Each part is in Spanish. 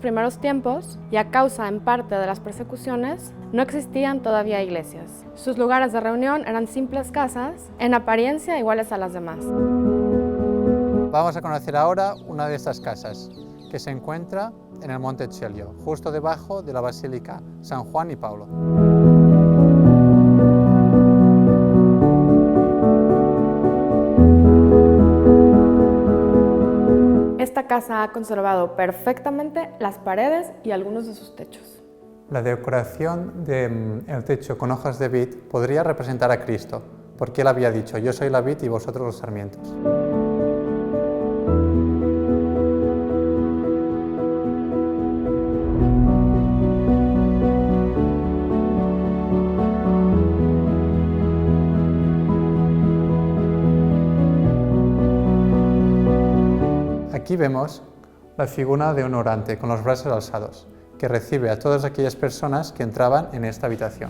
primeros tiempos, y a causa en parte de las persecuciones, no existían todavía iglesias. Sus lugares de reunión eran simples casas, en apariencia iguales a las demás. Vamos a conocer ahora una de estas casas, que se encuentra en el Monte Celio, justo debajo de la Basílica San Juan y Pablo. Esta casa ha conservado perfectamente las paredes y algunos de sus techos. La decoración del techo con hojas de vid podría representar a Cristo, porque él había dicho: yo soy la vid y vosotros los sarmientos. Aquí vemos la figura de un orante con los brazos alzados, que recibe a todas aquellas personas que entraban en esta habitación.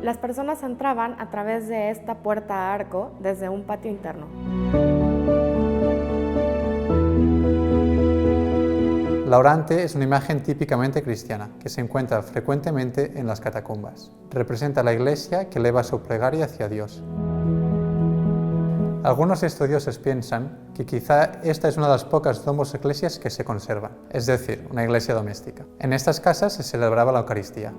Las personas entraban a través de esta puerta a arco desde un patio interno. La orante es una imagen típicamente cristiana, que se encuentra frecuentemente en las catacumbas. Representa a la iglesia que eleva su plegaria hacia Dios. Algunos estudiosos piensan que quizá esta es una de las pocas domus ecclesias que se conservan, es decir, una iglesia doméstica. En estas casas se celebraba la Eucaristía.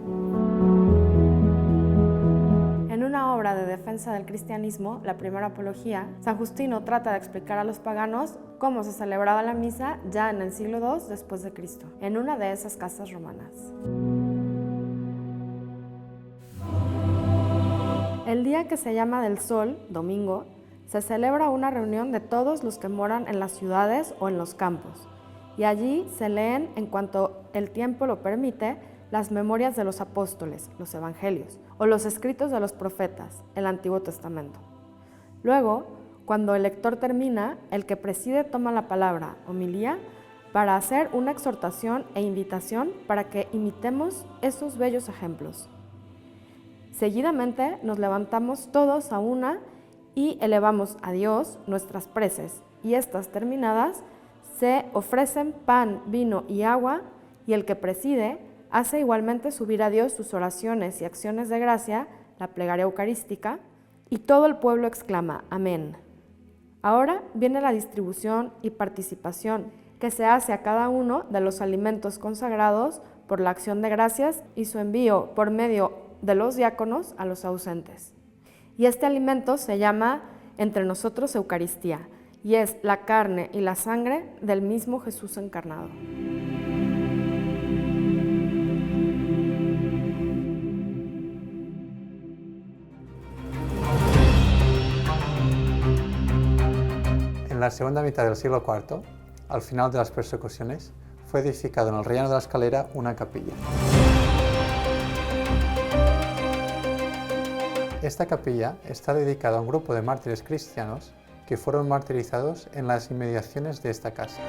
En una obra de defensa del cristianismo, la primera apología, San Justino trata de explicar a los paganos cómo se celebraba la misa ya en el siglo II después de Cristo, en una de esas casas romanas. El día que se llama del Sol, domingo, se celebra una reunión de todos los que moran en las ciudades o en los campos, y allí se leen, en cuanto el tiempo lo permite, las memorias de los apóstoles, los evangelios, o los escritos de los profetas, el Antiguo Testamento. Luego, cuando el lector termina, el que preside toma la palabra, homilía, para hacer una exhortación e invitación para que imitemos esos bellos ejemplos. Seguidamente nos levantamos todos a una y elevamos a Dios nuestras preces, y estas terminadas se ofrecen pan, vino y agua, y el que preside hace igualmente subir a Dios sus oraciones y acciones de gracia, la plegaria eucarística, y todo el pueblo exclama amén. Ahora viene la distribución y participación que se hace a cada uno de los alimentos consagrados por la acción de gracias y su envío por medio de los diáconos a los ausentes. Y este alimento se llama entre nosotros Eucaristía, y es la carne y la sangre del mismo Jesús encarnado. En la segunda mitad del siglo IV, al final de las persecuciones, fue edificado en el rellano de la Escalera una capilla. Esta capilla está dedicada a un grupo de mártires cristianos que fueron martirizados en las inmediaciones de esta casa.